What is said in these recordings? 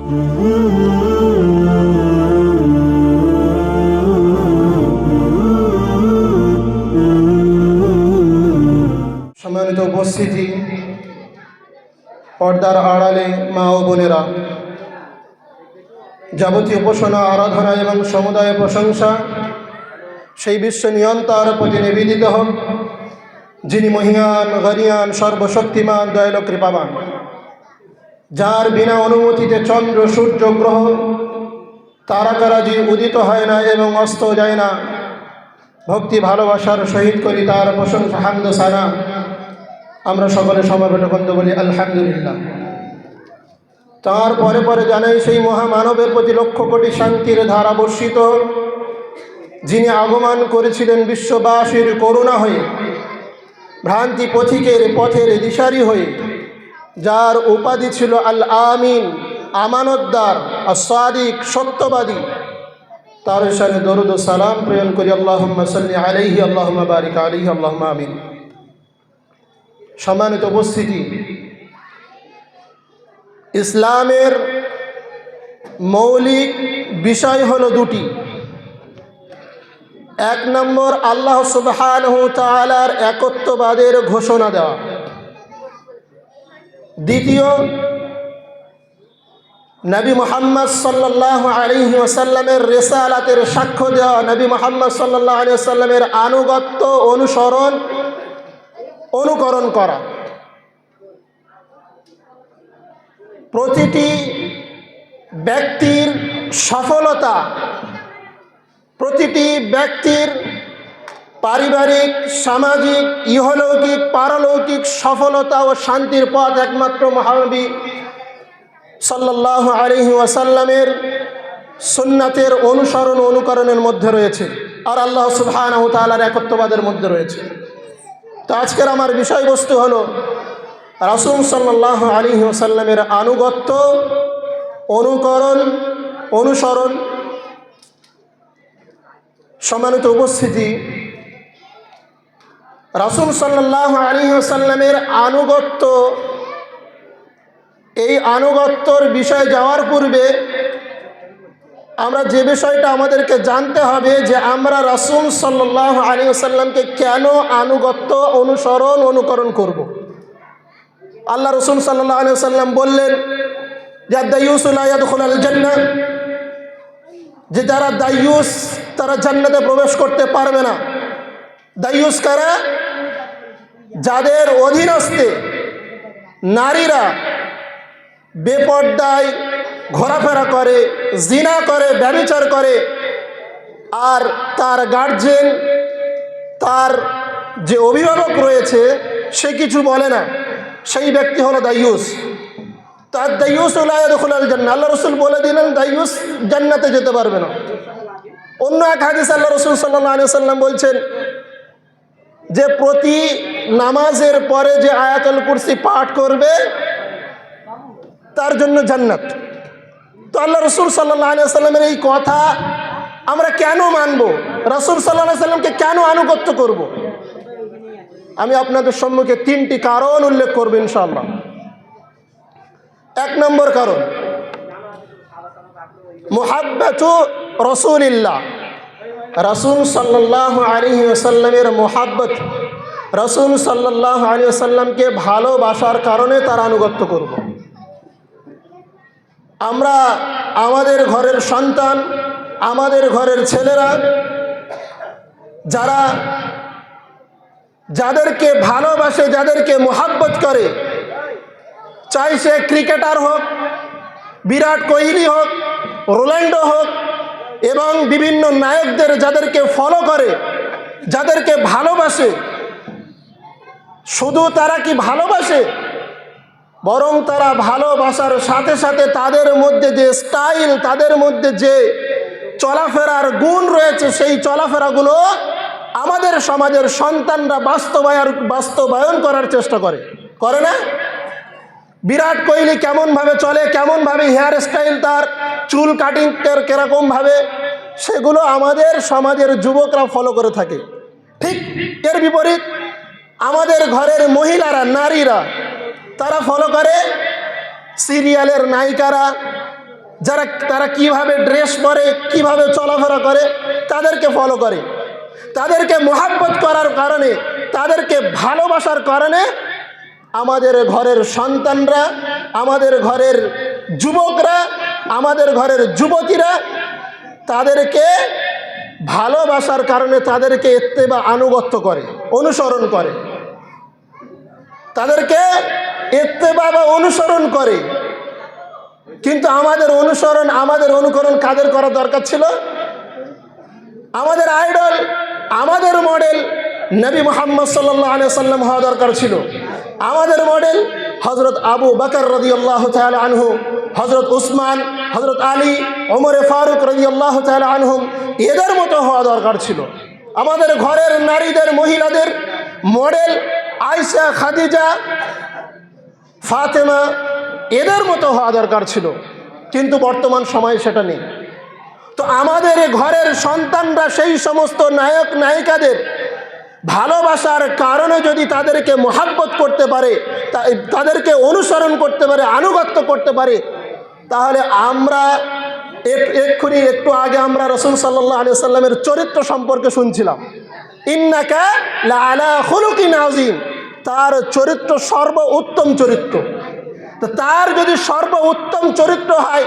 সম্মানিত উপস্থিতি, পর্দার আড়ালে মা ও বোনেরা, যাবতীয় উপাসনা, আরাধনা এবং সমুদায় প্রশংসা সেই বিশ্ব নিয়ন্তার প্রতি নিবেদিত হোক, যিনি মহিয়ান, গরিয়ান, সর্বশক্তিমান, দয়ালু, কৃপাবান, যার বিনা অনুমতিতে চন্দ্র, সূর্য, গ্রহ, তারাকারাজি উদিত হয় না এবং অস্ত যায় না। ভক্তি ভালোবাসার সহিত করি তার প্রশংসা, হামদ, সানা। আমরা সকলে সমাবেত করতে বলি আলহামদুলিল্লাহ। তার পরে পরে জানাই সেই মহামানবের প্রতি লক্ষ কোটি শান্তির ধারা বর্ষিত, যিনি আগমন করেছিলেন বিশ্ববাসীর করুণা হয়ে, ভ্রান্তি পথিকের পথের দিশারি হয়ে, যার উপাধি ছিল আল আমিন, আমানতদার, আস-সাদিক, সত্যবাদী। তার শানে দরুদ ও সালাম প্রেরণ করি। আল্লাহুম্মা সাল্লি আলাইহি, আল্লাহুম্মা বারিক আলাইহি, আল্লাহুম্মা আমিন। সম্মানিত উপস্থিতি, ইসলামের মৌলিক বিষয় হলো দুটি। এক নম্বর, আল্লাহ সুবহানাহু ওয়া তাআলার একত্ববাদের ঘোষণা দেওয়া। দ্বিতীয়, নবী মুহাম্মদ সাল্লাল্লাহু আলাইহি ওয়াসাল্লামের রিসালাতের সাক্ষ্য দেওয়া, নবী মুহাম্মদ সাল্লাল্লাহু আলাইহি ওয়াসাল্লামের আনুগত্য, অনুকরণ করা। প্রতিটি ব্যক্তির সফলতা, প্রতিটি ব্যক্তির পারিবারিক, সামাজিক, ইহলৌকিক, পারলৌকিক সফলতা ও শান্তির পথ একমাত্র মহানবী সাল্লাল্লাহু আলাইহি ওয়াসাল্লামের সুন্নাতের অনুসরণ, অনুকরণের মধ্যে রয়েছে, আর আল্লাহ সুবহানাহু ওয়া তাআলার একত্ববাদের মধ্যে রয়েছে। তো আজকের আমার বিষয়বস্তু হলো রাসূল সাল্লাল্লাহু আলাইহি ওয়াসাল্লামের আনুগত্য, অনুকরণ, অনুসরণ। সম্মানিত উপস্থিতি, রাসূল সাল্লাল্লাহু আলাইহি ওয়াসাল্লামের আনুগত্য, এই আনুগত্যর বিষয়ে যাওয়ার পূর্বে আমরা যে বিষয়টা আমাদেরকে জানতে হবে যে আমরা রাসূল সাল্লাল্লাহু আলাইহি ওয়াসাল্লামকে কেন আনুগত্য, অনুসরণ, অনুকরণ করব। আল্লাহ রাসূল সাল্লাল্লাহু আলাইহি ওয়াসাল্লাম বললেন যে দায়ুসু লা ইয়াদখুলুল জান্নাহ, যে যারা দায়ুস তারা জান্নাতে প্রবেশ করতে পারবে না। দায়ুস কারা? যাদের অধীনস্থে নারীরা বেপর্দায় ঘোরাফেরা করে, জিনা করে, ব্যভিচার করে, আর তার গার্জেন, তার যে অভিভাবক রয়েছে সে কিছু বলে না, সেই ব্যক্তি হলো দায়ুস। তার দায়ুস লা ইয়াদখুলুল জান্নাহ, আল্লাহ রাসূল বলে দিলেন দায়ুস জান্নাতে যেতে পারবে না। অন্য এক হাদিস আল্লাহ রাসূল সাল্লাল্লাহু আলাইহি ওয়াসাল্লাম বলছেন যে প্রতি নামাজের পরে যে আয়াতুল কুরসি পাঠ করবে তার জন্য জান্নাত। তো আল্লাহ রাসূল সাল্লাল্লাহু আলাইহি ওয়াসাল্লামের এই কথা আমরা কেন মানব? রাসূল সাল্লাল্লাহু আলাইহি ওয়াসাল্লামকে কেন আনুগত্য করব? আমি আপনাদের সম্মুখে তিনটি কারণ উল্লেখ করব ইনশাআল্লাহ। এক নম্বর কারণ, মুহাব্বাতু রাসূলিল্লাহ, রাসূল সাল্লাল্লাহু আলাইহি ওয়াসাল্লামের মুহাব্বত, রাসূল সাল্লাল্লাহু আলাইহি ওয়াসাল্লামকে ভালোবাসার কারণে তার আনুগত্য করব। আমরা আমাদের ঘরের সন্তান, আমাদের ঘরের ছেলেরা যাদেরকে ভালোবাসে, যাদেরকে মুহাব্বত করে, চাই সে ক্রিকেটার হোক, বিরাট কোহলি হোক, রোনাল্ডো হোক, এবং বিভিন্ন নায়কদের যাদেরকে ফলো করে, যাদেরকে ভালোবাসে, শুধু তারা কি ভালোবাসে, বরং তারা ভালোবাসার সাথে সাথে তাদের মধ্যে যে স্টাইল, তাদের মধ্যে যে চলাফেরার গুণ রয়েছে, সেই চলাফেরাগুলো আমাদের সমাজের সন্তানরা বাস্তবায়ন করার চেষ্টা করে না? বিরাট কোহলি কেমনভাবে চলে, কেমনভাবে হেয়ার স্টাইল, তার চুল কাটিং কিরকমভাবে, সেগুলো আমাদের সমাজের যুবকরা ফলো করে থাকে। ঠিক এর বিপরীত আমাদের ঘরের মহিলারা, নারীরা, তারা ফলো করে সিরিয়ালের নায়িকারা, তারা কিভাবে ড্রেস পরে, কিভাবে চলাফেরা করে, তাদেরকে ফলো করে। তাদেরকে মোহাব্বত করার কারণে, তাদেরকে ভালোবাসার কারণে আমাদের ঘরের সন্তানরা, আমাদের ঘরের যুবকরা, আমাদের ঘরের যুবতীরা তাদেরকে ভালোবাসার কারণে তাদেরকে ইত্তেবা আনুগত্য করে, অনুসরণ করে, তাদেরকে ইত্তেবা বা অনুসরণ করে। কিন্তু আমাদের অনুকরণ কাদের করা দরকার ছিল? আমাদের আইডল, আমাদের মডেল নবী মুহাম্মদ সাল্লাল্লাহু আলাইহি সাল্লাম হওয়া দরকার ছিল। আমাদের মডেল হযরত আবু বকর রাদিয়াল্লাহু তাআলা আনহু, হযরত উসমান, হযরত আলী, ওমরে ফারুক রাদিয়াল্লাহু তাআলা আনহুম, এদের মতো হওয়া দরকার ছিল। আমাদের ঘরের নারীদের, মহিলাদের মডেল আয়েশা, খাদিজা, ফাতেমা, এদের মতো হওয়া দরকার ছিল। কিন্তু বর্তমান সময়ে সেটা নেই। তো আমাদের ঘরের সন্তানরা সেই সমস্ত নায়ক নায়িকাদের ভালোবাসার কারণে যদি তাদেরকে মোহাব্বত করতে পারে, তাদেরকে অনুসরণ করতে পারে, আনুগত্য করতে পারে, তাহলে আমরা একটু আগে আমরা রাসূল সাল্লাল্লাহু আলাইহি সাল্লামের চরিত্র সম্পর্কে শুনছিলাম, ইন্নাকা লাআলা খুলুকিন আযীম। তার চরিত্র সর্বোত্তম চরিত্র। তো তার যদি সর্বোত্তম চরিত্র হয়,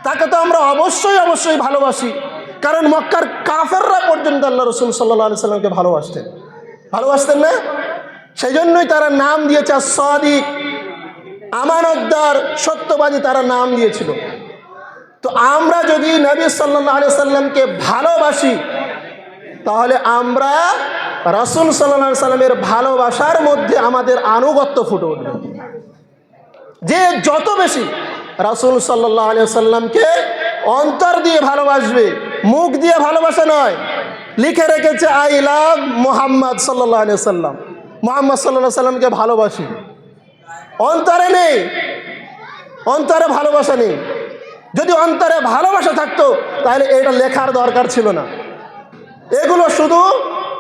তাকে তো আমরা অবশ্যই ভালোবাসি। কারণ মক্কার কাফেররা পর্যন্ত আল্লাহ রাসূল সাল্লাল্লাহু আলাইহি সাল্লামকে ভালোবাসতেন না? সেই জন্যই তারা নাম দিয়েছে সাদিক, আমানতদার, সত্যবাদী, তারা নাম দিয়েছিল। তো আমরা যদি নবী সাল্লাল্লাহু আলাইহি সাল্লামকে ভালোবাসি, তাহলে আমরা রাসূল সাল্লাল্লাহু আলাইহি সাল্লামের ভালোবাসার মধ্যে আমাদের আনুগত্য ফুটে উঠবে। যে যত বেশি রাসূল সাল্লাল্লাহু আলাইহি সাল্লামকে অন্তর দিয়ে ভালোবাসবে, মুখ দিয়ে ভালোবাসা নয়। লিখে রেখেছে আই লাভ মুহাম্মদ সাল্লাল্লাহু আলাইহি সাল্লাম, মুহাম্মদ সাল্লাল্লাহু আলাইহি সাল্লামকে ভালোবাসি, অন্তরে নেই, অন্তরে ভালোবাসা নেই। যদি অন্তরে ভালোবাসা থাকতো তাহলে এটা লেখার দরকার ছিল না। এগুলো শুধু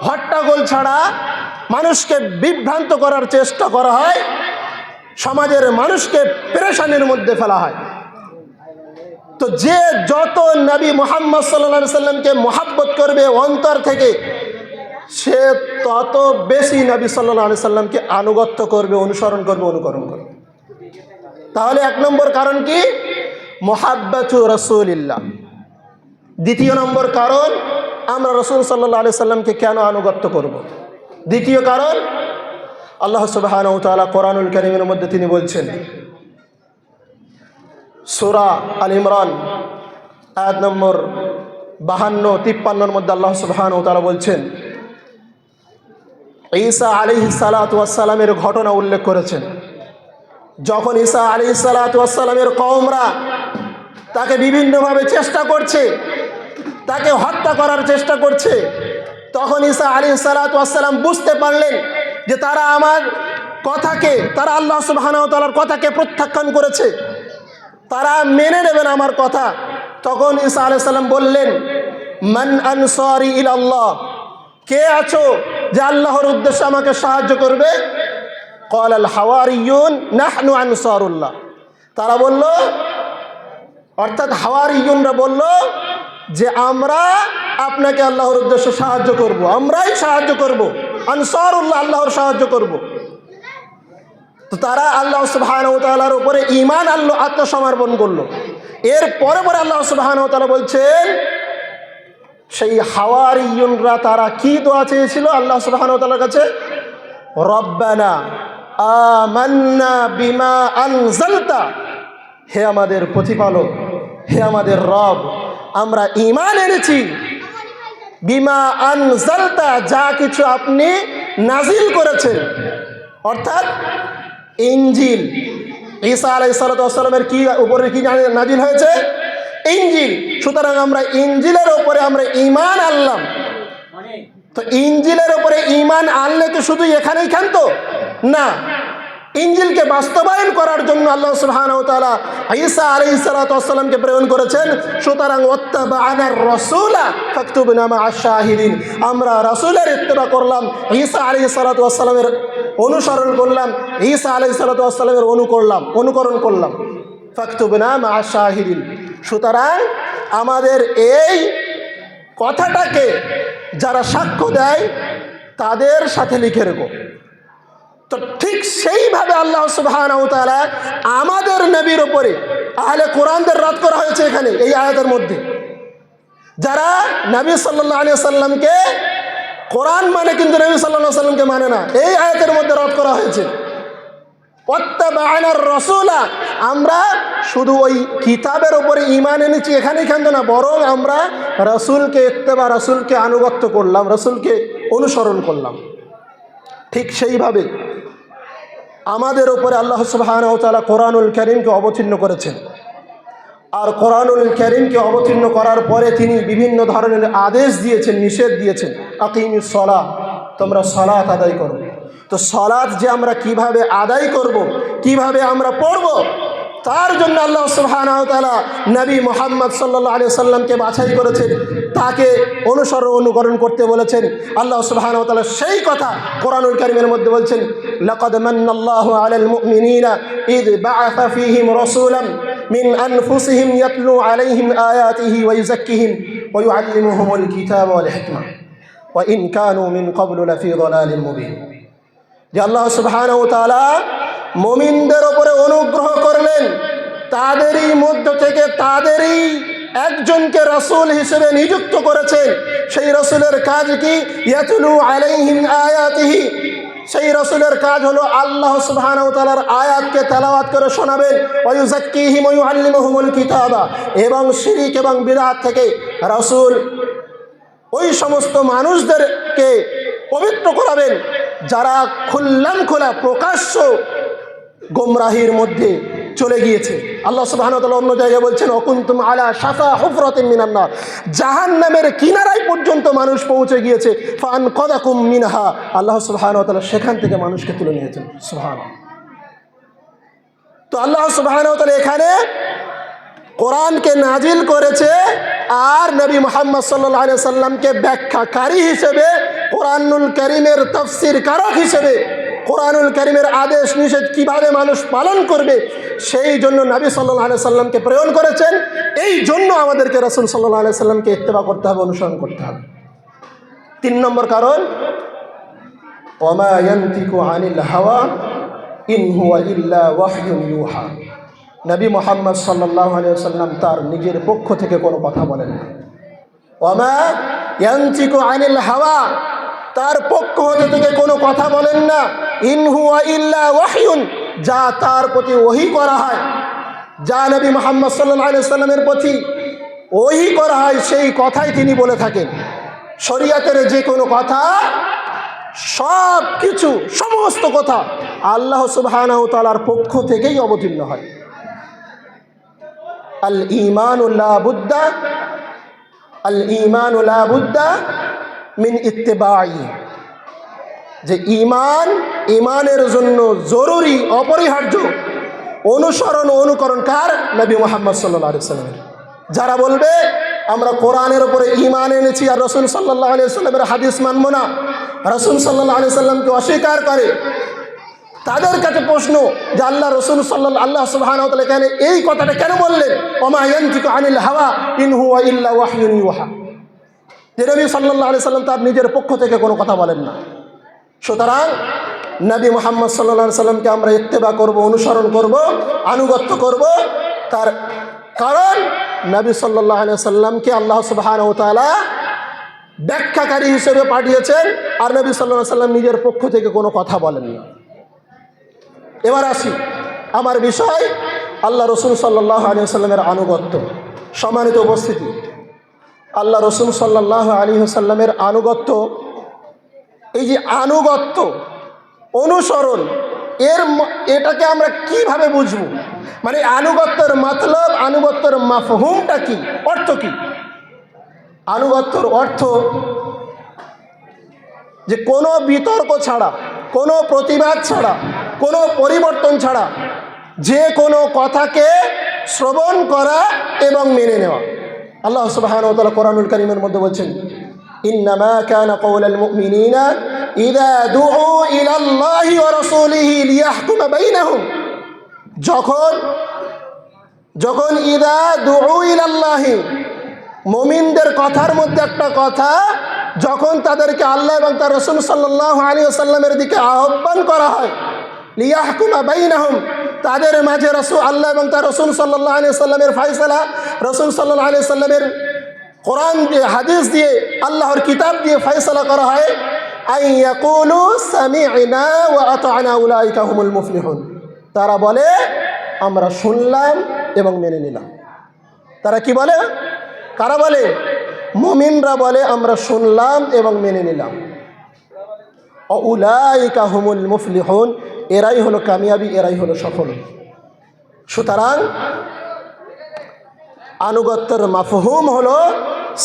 হট্টগোল ছাড়া মানুষকে বিভ্রান্ত করার চেষ্টা করা হয়, সমাজের মানুষকে পেরেশানির মধ্যে ফেলা হয়। তো যে যত নবী মুহাম্মদ সাল্লাল্লাহু আলাইহি সাল্লামকে মহব্বত করবে অন্তর থেকে, সে তত বেশি নবী সাল্লাল্লাহু আলাইহি সাল্লামকে আনুগত্য করবে, অনুকরণ করবে। তাহলে এক নম্বর কারণ কি? মুহাব্বাতু রাসূলিল্লাহ। দ্বিতীয় নম্বর কারণ, আমরা রাসূল সাল্লাল্লাহু আলাইহি সাল্লামকে কেন আনুগত্য করব? দ্বিতীয় কারণ, আল্লাহ সুবহানাহু ওয়া তাআলা কোরআনুল কারীমের মধ্যে তিনি বলছেন, সূরা আল ইমরান আয়াত নম্বর 52-53 মধ্যে আল্লাহ সুবহানাহু ওয়া তাআলা বলছেন, ঈসা আলাইহিস সালাতু ওয়াস সালামের ঘটনা উল্লেখ করেছেন। যখন ঈসা আলাইহিস সালাতু ওয়াস সালামের কওমরা তাকে বিভিন্নভাবে চেষ্টা করছে, তাকে হত্যা করার চেষ্টা করছে, তখন ঈসা আলাইহিস সালাতু ওয়াস সালাম বুঝতে পারলেন যে তারা আমার কথাকে, তারা আল্লাহ সুবহানাহু ওয়া তাআলার কথাকে প্রত্যাখ্যান করেছে, তারা মেনে নেবেন আমার কথা। তখন ঈসা আলাইহিস সালাম বললেন, মান আনসারি ইলাল্লাহ, কে আছো যে আল্লাহর উদ্দেশ্যে আমাকে সাহায্য করবে? ক্বাল আল হাওয়ারিয়ুন নাহনু আনসারুল্লাহ। তারা বলল, অর্থাৎ হাওয়ারিয়ুনরা বলল যে আমরা আপনাকে আল্লাহর উদ্দেশ্যে সাহায্য করব, আমরাই সাহায্য করব, আনসারুল্লাহ, আল্লাহর সাহায্য করব। তো তারা আল্লাহ সুবহানাহু ওয়া তাআলার উপরে ঈমান আনলো, আত্মসমর্পণ করলো। এর পরে আল্লাহ সুবহানাহু ওয়া তাআলা বলছেন, সেই হাওয়ারিয়ুনরা তারা কি দোয়া চেয়েছিল আল্লাহ সুবহানাহু ওয়া তাআলার কাছে? রব্বানা আমান্না বিমা আনজালতা, হে আমাদের প্রতিপালক, হে আমাদের রব, আমরা ঈমান এনেছি বিমা আনজালতা, যা কিছু আপনি নাজিল করেছেন, অর্থাৎ ইনজিল। ঈসা আলাইহিস সালাতু ওয়াস সালামের কি উপরে কি নাজিল হয়েছে? ইনজিল। সুতরাং আমরা ইনজিলের উপরে আমরা ঈমান আনলাম। তো ইনজিলের উপরে ঈমান আনলে কি শুধু এখানেই ক্ষান্ত না, ইনজিলকে বাস্তবায়ন করার জন্য আল্লাহ সুবহানাহু ওয়া তাআলা ঈসা আলাইহিস সালাতু ওয়াস সালামকে প্রেরণ করেছেন। সুতরাং ওয়াত্তাবা'নার রাসূলা ফাকতুবনা মা'আশ শাহিদিন, আমরা রাসূলের ইত্তেবা করলাম, ঈসা আলাইহিস সালাতু ওয়াস সালামের অনুসরণ করলাম, ঈসা আলাইহিস সালাতু ওয়াস সালামের অনুকরণ করলাম। ফাকতুবনা মা'আশ শাহিদিন, সুতরাং আমাদের এই কথাটাকে যারা সাক্ষ্য দেয় তাদের সাথে লিখে রেখো। তো ঠিক সেইভাবে আল্লাহ সুবহানাহু ওয়া তাআলা আমাদের নবীর উপরে আহলে কোরআনদের রাদ করা হয়েছে এখানে এই আয়াতের মধ্যে। যারা নবী সাল্লাল্লাহু আলাইহি সাল্লামকে, কোরআন মানে কিন্তু নবী সাল্লাল্লাহু আলাইহি সাল্লামকে মানে না, এই আয়াতের মধ্যে রাদ করা হয়েছে। ওয়াত্তাবা'নার রাসূলা, আমরা শুধু ওই কিতাবের উপরে ঈমান এনেছি এখানেই ক্ষান্ত না, বরং আমরা রাসূলকে ইত্তেবা, রাসূলকে আনুগত্য করলাম, রাসূলকে অনুসরণ করলাম। ঠিক সেইভাবে আমাদের উপরে আল্লাহ সুবহানাহু ওয়া তাআলা কোরআনুল কারীমকে অবতীর্ণ করেছেন। আর কোরআনুল কারীমকে অবতীর্ণ করার পরে তিনি বিভিন্ন ধরনের আদেশ দিয়েছেন, নিষেধ দিয়েছেন। আকিমিস সালাহ, তোমরা সালাত আদায় করো। তো সালাত যে আমরা কিভাবে আদায় করব, কিভাবে আমরা পড়ব, তার জন্য আল্লাহ সুবহানাহু ওয়া তাআলা নবী মুহাম্মদ সাল্লাল্লাহু আলাইহি সাল্লামকে বাছাই করেছেন, তাকে অনুকরণ করতে বলেছেন। আল্লাহ সুবহানাহু ওয়া তাআলা সেই কথা কোরআনুল কারীমের মধ্যে বলছেন, লাকাদ মান্নাল্লাহু আলাল মুমিনিনা ইয বা'আসা ফীহিম রাসূলান মিন আনফুসিহিম ইয়াতলু আলাইহিম আয়াতিহি ওয়া ইউযাক্কিহিম ওয়া ইউআল্লিমুহুমুল কিতাবা ওয়াল হিকমা ওয়া ইন কানু মিন ক্বাবলু লাফী যালালিন মুবিন। যে আল্লাহ সুবহানাহু ওয়া তাআলা মুমিনদের উপরে অনুগ্রহ করলেন, তাদেরই মধ্য থেকে তাদেরই একজনকে রাসূল হিসেবে নিযুক্ত করেছেন। সেই রাসূলের কাজ কি? ইয়াতলু আলাইহিম আয়াতিহি, সেই রাসূলের কাজ হলো আল্লাহ সুবহানাহু ওয়া তাআলার আয়াতকে তেলাওয়াত করে শোনাবেন। ওয়া ইউযাক্কিহিম ওয়া ইউআল্লিমুহুমুল কিতাবা, এবং শিরক এবং বিদআত থেকে রাসূল ওই সমস্ত মানুষদেরকে পবিত্র করাবেন যারা খোলা প্রকাশ্য গোমরাহির মধ্যে চলে গিয়েছে। আল্লাহ সুবহানাহু ওয়া তাআলা অন্য জায়গায় বলছেন, ওয়াকুনতুম আলা শাফা হুফরাতিন মিনান নার, জাহান্নামের কিনারায় পর্যন্ত মানুষ পৌঁছে গিয়েছে। ফাআনকাযাকুম মিনহা, আল্লাহ সুবহানাহু ওয়া তাআলা সেখান থেকে মানুষকে তুলে নিয়েছেন। সুবহানাল্লাহ। তো আল্লাহ সুবহানাহু ওয়া তাআলা এখানে কোরআনকে নাজিল করেছে, আর নবী মুহাম্মদ সাল্লাল্লাহু আলাইহি সাল্লামকে ব্যাখ্যাকারী হিসেবে, কোরআনুল কারীমের তাফসীর কারক হিসেবে, কোরআনুল কারীমের আদেশ নিষেধ কিভাবে মানুষ পালন করবে সেই জন্য নবী সাল্লাল্লাহু আলাইহি সাল্লামকে প্রেরণ করেছেন। এই জন্য আমাদেরকে রাসূল সাল্লাল্লাহু আলাইহি সাল্লামকে ইত্তেবা করতে হবে, অনুসরণ করতে হবে। 3 নম্বর কারণ, ওয়ামা ইয়ানতিকু আনিল হাওয়া ইন হুয়া ইল্লা ওয়াহয়ুন ইউহা, নবী মুহাম্মদ সাল্লাল্লাহু আলাইহি সাল্লাম তার নিজের পক্ষ থেকে কোনো কথা বলেন না। ওয়ামা ইয়ানতিকু আনিল হাওয়া, তার পক্ষ হতে থেকে কোনো কথা বলেন না। ইন হুয়া ইল্লা ওয়াহয়ুন, যা তার প্রতি ওহী করা হয়, যা নবী মুহাম্মদ সাল্লাল্লাহু আলাইহি সাল্লামের প্রতি ওহী করা হয়, সেই কথাই তিনি বলে থাকেন। শরীয়তের যে কোনো কথা, সব কিছু, সমস্ত কথা আল্লাহ সুবহানাহু ওয়া তাআলার পক্ষ থেকেই অবতীর্ণ হয়। আল ঈমানু লা বুদ্দা মিন ইত্তিবাই, যে ঈমানের জন্য জরুরি, অপরিহার্য অনুকরণ কার? নবী মুহাম্মদ সাল্লাল্লাহু আলাইহি সাল্লামের। যারা বলবে আমরা কোরআনের উপরে ঈমান এনেছি আর রাসূল সাল্লাল্লাহু আলাইহি সাল্লামের হাদিস মানব না, রাসূল সাল্লাল্লাহু আলাইহি সাল্লামকে অস্বীকার করে, তাদের কাছে প্রশ্ন যে আল্লাহ সুবহানাহু ওয়া তাআলা এখানে এই কথাটা কেন বললেন? ওমা ইয়ানতিকু আনিল হাওয়া ইন হুয়া ইল্লা ওয়াহয়ুন ইউহা, যে নবী সাল্লাল্লাহু আলাইহি সাল্লাম তার নিজের পক্ষ থেকে কোনো কথা বলেন না। সুতরাং নবী মুহাম্মদ সাল্লাল্লাহু আলাইহি সাল্লামকে আমরা ইত্তেবা করব, অনুসরণ করব, আনুগত্য করব। তার কারণ নবী সাল্লাল্লাহু আলাইহি সাল্লামকে আল্লাহ সুবহানাহু ওয়া তাআলা ব্যাখ্যাকারী হিসেবে পাঠিয়েছেন, আর নবী সাল্লাল্লাহু আলাইহি সাল্লাম নিজের পক্ষ থেকে কোনো কথা বলেন না। এবার আসি আমার বিষয়, আল্লাহ রসুল সাল্লাল্লাহু আলাইহি সাল্লামের আনুগত্য। সম্মানিত উপস্থিতি, আল্লাহ রসুল সাল্লাল্লাহু আলাইহি সাল্লামের আনুগত্য, এই যে আনুগত্য, অনুসরণ, এটাকে আমরা কিভাবে বুঝবো? মানে আনুগত্যের মতলব, আনুগত্যের মাফহুমটা কি, অর্থ কি? আনুগত্যের অর্থ যে কোনো বিতর্ক ছাড়া, কোনো প্রতিবাদ ছাড়া, কোনো পরিবর্তন ছাড়া যে কোনো কথাকে শ্রবণ করা এবং মেনে নেওয়া। আল্লাহ সুবহানাহু ওয়া তাআলা কোরআনুল কারীমের মধ্যে বলছেন, ইন্নামা কানা কওলাল মুমিনিনা ইযা দুউ ইলাল্লাহি ওয়া রাসূলিহি লিয়াহকুমা বাইনাহুম, যখন যখন ইদা দুউ ইলাল্লাহি, মুমিনদের কথার মধ্যে একটা কথা, যখন তাদেরকে আল্লাহ এবং তার রাসূল সাল্লাল্লাহু আলাইহি ওয়াসাল্লামের দিকে আহ্বান করা হয়, লিয়াহকুমা বাইনাহুম, তাদের মাঝে আল্লাহ এবং তার রাসূল সাল্লাল্লাহু আলাইহি ওয়াসাল্লামের ফয়সালা, রাসূল সাল্লাল্লাহু আলাইহি ওয়াসাল্লামের কোরআন দিয়ে, হাদিস দিয়ে, আল্লাহর কিতাব দিয়ে ফয়সালা করা হয়, আই ইয়াকুলু সামি'না ওয়া আতা'না উলাইকা হুমুল মুফলিহুন, তারা বলে আমরা শুনলাম এবং মেনে নিলাম। তারা কি বলে? কারা বলে? মুমিনরা বলে আমরা শুনলাম এবং মেনে নিলাম। উলাইকা হুমুল মুফলিহুন, এরাই হলো কামিয়াবি, এরাই হলো সফল। সুতরাং আনুগত্যের মাফহুম হলো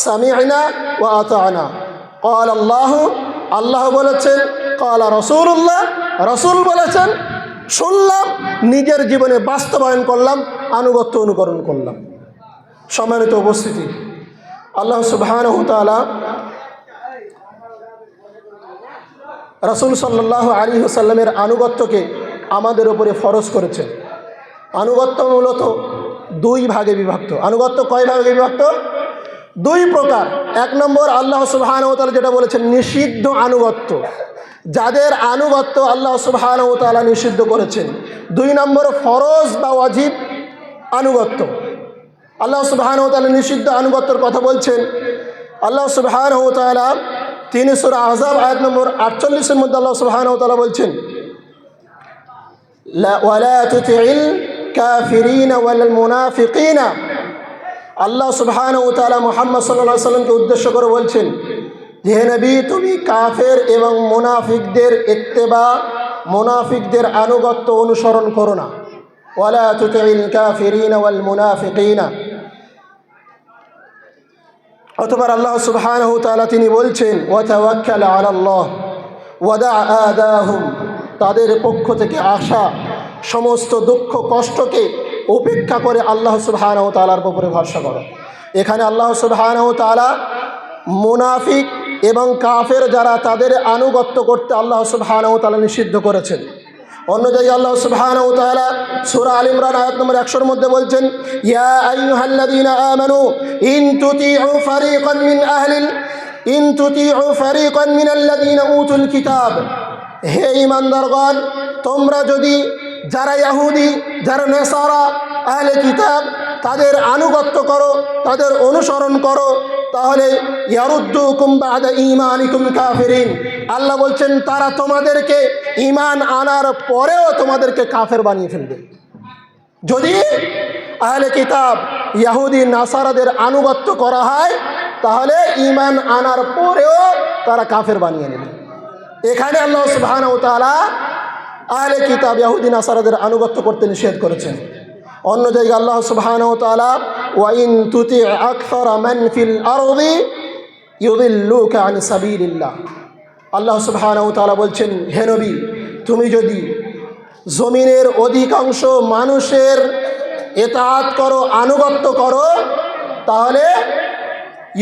সামি'না ওয়া আতা'না। ক্বাল আল্লাহ, আল্লাহ বলেছেন, ক্বাল রাসূলুল্লাহ, রাসূল বলেছেন, শুনলাম, নিজের জীবনে বাস্তবায়ন করলাম, আনুগত্য অনুকরণ করলাম। সম্মানিত উপস্থিতি, আল্লাহ সুবহানাহু ওয়া তাআলা রাসূল সাল্লাল্লাহু আলাইহি ওয়াসাল্লামের আনুগত্যকে আমাদের উপরে ফরজ করেছেন। আনুগত্য মূলত দুই ভাগে বিভক্ত। আনুগত্য কয় ভাগে বিভক্ত? দুই প্রকার। এক নম্বর, আল্লাহ সুবহানাহু ওয়া তাআলা যেটা বলেছেন নিষিদ্ধ আনুগত্য, যাদের আনুগত্য আল্লাহ সুবহানাহু ওয়া তাআলা নিষিদ্ধ করেছেন। দুই নম্বর, ফরজ বা ওয়াজিব আনুগত্য। আল্লাহ সুবহানাহু ওয়া তাআলা নিষিদ্ধ আনুগত্যের কথা বলছেন। আল্লাহ সুবহানাহু ওয়া তাআলা তিনি সূরা আহজাব আয়াত নম্বর 48-এর মধ্যে আল্লাহ সুবহানাহু ওয়া তাআলা বলছেন, ওয়ালা তুতি'ল কাফিরিনা ওয়াল মুনাফিকিনা। আল্লাহ সুবহানাহু ওয়া তাআলা মুহাম্মদ সাল্লাল্লাহু আলাইহি ওয়াসাল্লামকে উদ্দেশ্য করে বলছেন যে হে নবী, তুমি কাফের এবং মুনাফিকদের ইত্তেবা, মুনাফিকদের আনুগত্য অনুসরণ করো না। ওয়ালা তুতি'ল কাফিরিনা ওয়াল মুনাফিকিনা। অথবা আল্লাহ সুবহানাহু ওয়া তাআলা তিনি বলছেন, ওয়া তাওয়াক্কাল আলাল্লাহ ওয়াদা আদাহুম, তাদের পক্ষ থেকে আসা সমস্ত দুঃখ কষ্টকে উপেক্ষা করে আল্লাহ সুবহানাহু ওয়া তাআলার উপরে ভরসা করো। এখানে আল্লাহ সুবহানাহু ওয়া তাআলা মুনাফিক এবং কাফের যারা, তাদের আনুগত্য করতে আল্লাহ সুবহানাহু ওয়া তাআলা নিষিদ্ধ করেছেন। অন্য জায়গায় আল্লাহ সুবহানাহু ওয়া তাআলা সূরা আল ইমরান আয়াত নম্বর 100-এর মধ্যে বলছেন, ইয়া আইয়ুহাল্লাযীনা আমানু ইন তুতিউ ফারিকান মিনাল্লাযীনা উতুল কিতাব, হে ঈমানদারগণ, তোমরা যদি যারা ইহুদি, যারা নাসারা, আহলে কিতাব, তাদের আনুগত্য করো, তাদের অনুসরণ করো, তাহলে ইয়ারুদ্দুকুম বা'দা ঈমানিকুম কাফিরিন, আল্লাহ বলছেন তারা তোমাদেরকে ঈমান আনার পরেও তোমাদেরকে কাফের বানিয়ে ফেলবে। যদি আহলে কিতাব, ইহুদি, নাসারাদের আনুগত্য করা হয়, তাহলে ঈমান আনার পরেও তারা কাফের বানিয়ে নেবে। এখানে আল্লাহ সুবহানাহু ওয়া তাআলা আহলে কিতাব, ইহুদি, নাসারাদের আনুগত্য করতে নিষেধ করেছেন। অন্য জায়গায় আল্লাহ সুবহানাহু ওয়া তাআলা, ওয়া ইন তুতি আকসারা মান ফিল আরদি ইউদিল্লুকা আন সাবিলিল্লাহ, আল্লাহ সুবহানাহু ওয়া তাআলা বলছেন, হে নবী, তুমি যদি জমিনের অধিকাংশ মানুষের ইতাআত করো, আনুগত্য করো, তাহলে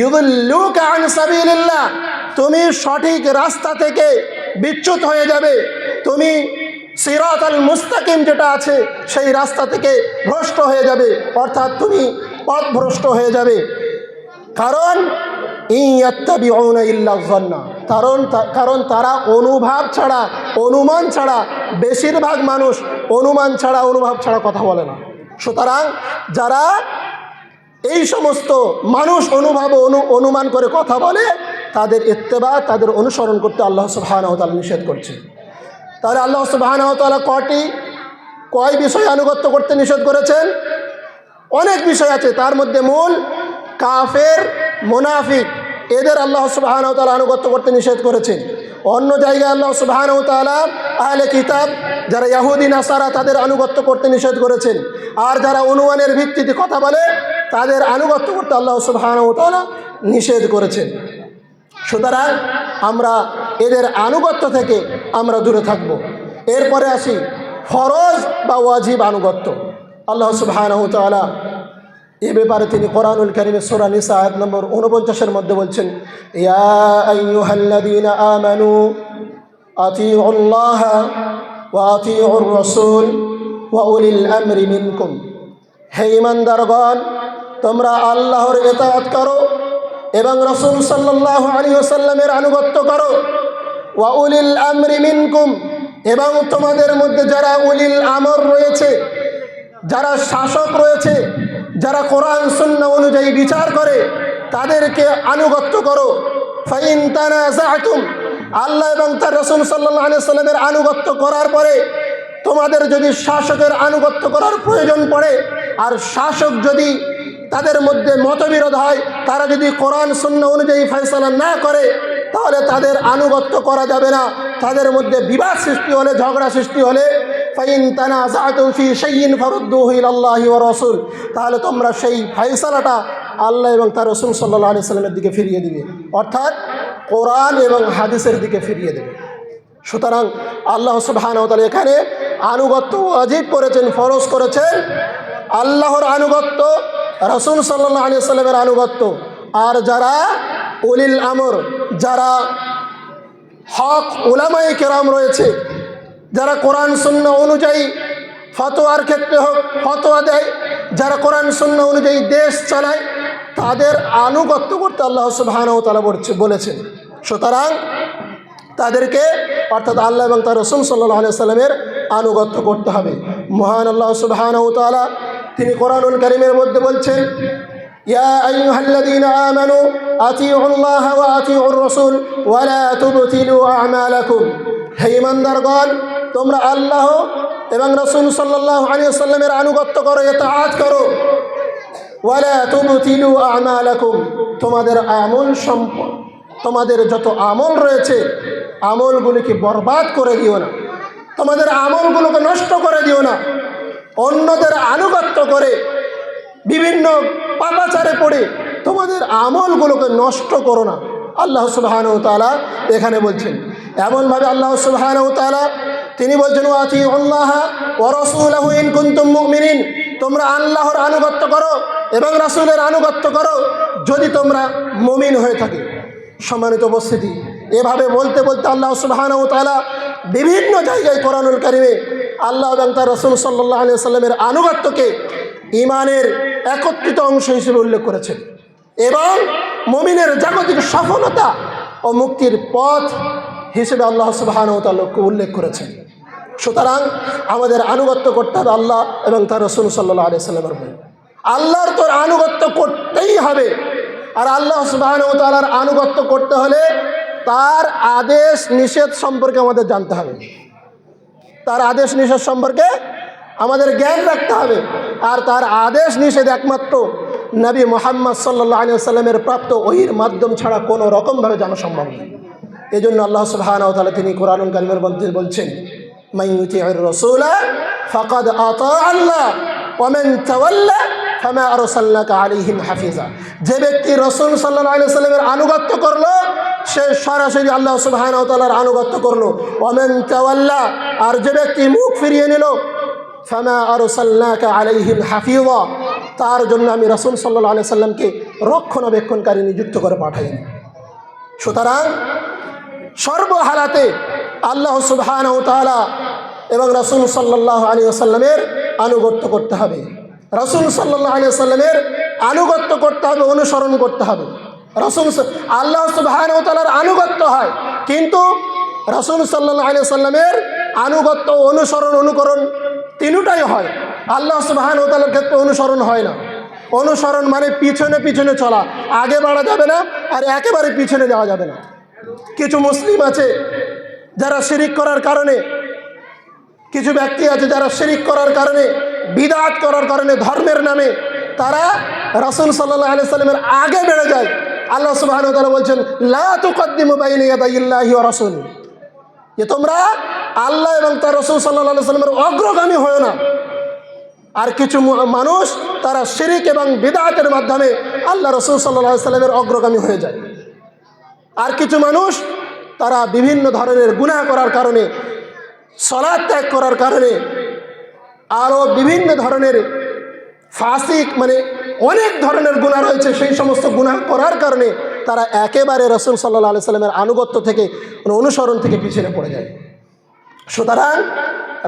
ইউদিল্লুকা আন সাবিলিল্লাহ, তুমি সঠিক রাস্তা থেকে বিচ্যুত হয়ে যাবে। তুমি সিরাতাল মুস্তাকিম যেটা আছে সেই রাস্তা থেকে ভ্রষ্ট হয়ে যাবে, অর্থাৎ তুমি পথভ্রষ্ট হয়ে যাবে। কারণ ইয়াত্তাবিউনা ইল্লা যান্না, কারণ তারা অনুভব ছাড়া, অনুমান ছাড়া, বেশিরভাগ মানুষ অনুমান ছাড়া, অনুভব ছাড়া কথা বলে না। সুতরাং যারা এই সমস্ত মানুষ অনুমান করে কথা বলে, তাদের ইত্তেবা, তাদের অনুসরণ করতে আল্লাহ সুবহানাহু ওয়া তাআলা নিষেধ করছে। তাহলে আল্লাহ সুবহানাহু ওয়া তাআলা কয় বিষয় আনুগত্য করতে নিষেধ করেছেন? অনেক বিষয় আছে, তার মধ্যে মূল কাফের, মুনাফিক, এদের আল্লাহ সুবহানাহু ওয়া তাআলা আনুগত্য করতে নিষেধ করেছেন। অন্য জায়গায় আল্লাহ সুবহানাহু ওয়া তাআলা আহলে কিতাব, যারা ইহুদি, নাসারা, তাদের আনুগত্য করতে নিষেধ করেছেন। আর যারা অনুমানের ভিত্তিতে কথা বলে, তাদের আনুগত্য করতে আল্লাহ সুবহানাহু ওয়া তাআলা নিষেধ করেছেন। সুতরাং আমরা এদের আনুগত্য থেকে আমরা দূরে থাকব। এরপরে আসি ফরজ বা ওয়াজিব আনুগত্য। আল্লাহ সুবহানাহু ওয়া তাআলা এ ব্যাপারে তিনি কোরআনুল কারীমে সূরা নিসা আয়াত নম্বর 49-এর মধ্যে বলছেন, ইয়া আইয়ুহাল্লাযীনা আমানু আতিউল্লাহা ওয়া আতিউর রাসূল ওয়া উলিল আমরি মিনকুম, হে ঈমানদারগণ, তোমরা আল্লাহর ইতাআত করো এবং রাসূল সাল্লাল্লাহু আলাইহি ওয়াসাল্লামের আনুগত্য করো। ওয়া উলিল আমরি মিনকুম, এবং তোমাদের মধ্যে যারা উলিল আমর রয়েছে, যারা শাসক রয়েছে, যারা কোরআন সুন্নাহ অনুযায়ী বিচার করে, তাদেরকে আনুগত্য করো। ফাইন তানাযাতুম, আল্লাহ এবং তার রাসূল সাল্লাল্লাহু আলাইহি ওয়াসাল্লামের আনুগত্য করার পরে তোমাদের যদি শাসকের আনুগত্য করার প্রয়োজন পড়ে, আর শাসক যদি তাদের মধ্যে মতবিরোধ হয়, তারা যদি কোরআন সুন্নাহ অনুযায়ী ফয়সালা না করে, তাহলে তাদের আনুগত্য করা যাবে না। তাদের মধ্যে বিবাদ সৃষ্টি হলে, ঝগড়া সৃষ্টি হলে, ফাইন তানাযাতুম ফি শাইইন ফারুদ্দুহু ইলাল্লাহি ওয়া রাসূল, তাহলে তোমরা সেই ফয়সালাটা আল্লাহ এবং তার রাসূল সাল্লাল্লাহু আলাইহি ওয়াসাল্লামের দিকে ফিরিয়ে দিবে, অর্থাৎ কোরআন এবং হাদিসের দিকে ফিরিয়ে দেবে। সুতরাং আল্লাহ সুবহানাহু ওয়া তাআলা এখানে আনুগত্য ওয়াজিব করেছেন, ফরজ করেছেন। আল্লাহর আনুগত্য, রাসূল সাল্লাল্লাহু আলাইহি ওয়াসাল্লামের আনুগত্য, আর যারা উলিল আমর, যারা হক উলামায়ে কেরাম রয়েছে, যারা কোরআন সুন্নাহ অনুযায়ী ফতোয়ার ক্ষেত্রে হোক ফতোয়া দেয়, যারা কোরআন সুন্নাহ অনুযায়ী দেশ চালায়, তাদের আনুগত্য করতে আল্লাহ সুবহানাহু ওয়া তাআলা বলেছেন। সুতরাং তাদেরকে, অর্থাৎ আল্লাহ এবং তার রাসূল সাল্লাল্লাহু আলাইহি ওয়াসাল্লামের আনুগত্য করতে হবে। মহান আল্লাহ সুবহানাহু ওয়া তাআলা তিনি কোরআনুল কারীমের মধ্যে বলছেন, ইয়া আইয়ুহাল্লাযীনা আমানু আতিউল্লাহ ওয়া আতিউর রাসূল ওয়া লা তুবতিলু আমালাকুম, হে ঈমানদারগণ, তোমরা আল্লাহ এবং রাসূল সাল্লাল্লাহু আলাইহি ওয়াসাল্লামের আনুগত্য করো, ইতাআত করো। ওয়া লা তুবতিলু আমালাকুম, তোমাদের আমল সম্পদ, তোমাদের যত আমল রয়েছে আমলগুলিকে বরবাদ করে দিও না, তোমাদের আমলগুলোকে নষ্ট করে দিও না। অন্যদের আনুগত্য করে বিভিন্ন পাপাচারে পড়ে তোমাদের আমলগুলোকে নষ্ট করো না, আল্লাহ সুবহানাহু ওয়া তাআলা এখানে বলছেন। এমনভাবে আল্লাহ সুবহানাহু ওয়া তাআলা তিনি বলছেন, আতিউল্লাহ ওয়া রাসূলাহু ইন কুনতুম মুমিনিন, তোমরা আল্লাহর আনুগত্য করো এবং রাসূলের আনুগত্য করো যদি তোমরা মুমিন হয়ে থাকে। সম্মানিত উপস্থিতি, এভাবে বলতে বলতে আল্লাহ সুবহানাহু ওয়া তাআলা বিভিন্ন জায়গায় কোরআনুল কারীমে আল্লাহ এবং তার রাসূল সাল্লাল্লাহু আলাইহি ওয়াসাল্লামের আনুগত্যকে ঈমানের একত্রিত অংশ হিসেবে উল্লেখ করেছেন এবং মুমিনের জাগতিক সফলতা ও মুক্তির পথ হিসেবে আল্লাহ সুবহানাহু ওয়া তাআলা উল্লেখ করেছেন। সুতরাং আমাদের আনুগত্য করতে হবে আল্লাহ এবং তার রাসূল সাল্লাল্লাহু আলাইহি ওয়াসাল্লামের উপর। আল্লাহর তোর আনুগত্য করতেই হবে। আর আল্লাহ সুবহানাহু ওয়া তাআলার আনুগত্য করতে হলে তার আদেশ নিষেধ সম্পর্কে আমাদের জানতে হবে, তার আদেশ নিষেধ সম্পর্কে আমাদের জ্ঞান রাখতে হবে। আর তার আদেশ নিষেধ একমাত্র নবী মুহাম্মদ সাল্লাল্লাহু আলাইহি ওয়াসাল্লামের প্রাপ্ত ওহীর মাধ্যম ছাড়া কোনো রকমভাবে জানা সম্ভব নয়। এই জন্য আল্লাহ সুবহানাহু ওয়া তাআলা তিনি কোরআনুল কারীমের মধ্যে বলছেন, মান ইউতিউর রাসূলা ফাকাদ আতা আল্লাহ ওয়া মান তাওয়াল্লা ফামা আরসালনাকা আলাইহিম হাফিজা। যে ব্যক্তি রাসূল সাল্লাল্লাহু আলাইহি ওয়াসাল্লামের আনুগত্য করলো সে সরাসরি আল্লাহ সুবহানাহু ওয়া তাআলার আনুগত্য করলো। ওয়া মান তাওয়াল্লা, আর যে ব্যক্তি মুখ ফিরিয়ে নিল, ফামা আরসালনাকা আলাইহিম হাফিজা, তার জন্য আমি রাসূল সাল্লাল্লাহু আলাইহি ওয়াসাল্লামকে রক্ষণাবেক্ষণকারী নিযুক্ত করে পাঠাই। সুতরাং সর্বহালাতে আল্লাহ সুবহানাহু ওয়া তাআলা এবং রাসূল সাল্লাল্লাহু আলাইহি ওয়াসাল্লামের আনুগত্য করতে হবে। রাসূল সাল্লাল্লাহু আলাইহি ওয়াসাল্লামের আনুগত্য করতে হবে, অনুসরণ করতে হবে। রাসূল আল্লাহ সুবহানাহু ওয়া তাআলার আনুগত্য হয়, কিন্তু রাসূল সাল্লাল্লাহু আলাইহি ওয়াসাল্লামের আনুগত্য, অনুসরণ, অনুকরণ তিনটাই হয়। আল্লাহ সুবহানাহু ওয়া তাআলার ক্ষেত্রে অনুসরণ হয় না। অনুসরণ মানে পিছনে পিছনে চলা, আগে বাড়া যাবে না আর একেবারে পিছনে যাওয়া যাবে না। কিছু মুসলিম আছে যারা শিরিক করার কারণে, কিছু ব্যক্তি আছে যারা শিরিক করার কারণে, বিদআত করার কারণে, ধর্মের নামে তারা রাসূল সাল্লাল্লাহু আলাইহি ওয়াসাল্লামের আগে বেড়ে যায়। আল্লাহ সুবহানাহু ওয়া তাআলা বলছেন, লা তুকদ্দিমু বাইনা ইয়াদাইল্লাহি ওয়া রাসূলি, যে তোমরা আল্লাহ এবং তার রাসূল সাল্লাল্লাহু আলাইহি ওয়াসাল্লামের অগ্রগামী হয়ো না। আর কিছু মানুষ তারা শিরিক এবং বিদআতের মাধ্যমে আল্লাহ রাসূল সাল্লাল্লাহু আলাইহি ওয়াসাল্লামের অগ্রগামী হয়ে যায়। আর কিছু মানুষ তারা বিভিন্ন ধরনের গুনাহ করার কারণে, সালাত ত্যাগ করার কারণে, আরও বিভিন্ন ধরনের ফাসিক মানে অনেক ধরনের গুনাহ রয়েছে, সেই সমস্ত গুনাহ করার কারণে তারা একেবারে রাসূল সাল্লাল্লাহু আলাইহি ওয়াসাল্লামের আনুগত্য থেকে, অনুসরণ থেকে পিছনে পড়ে যায়। সুতরাং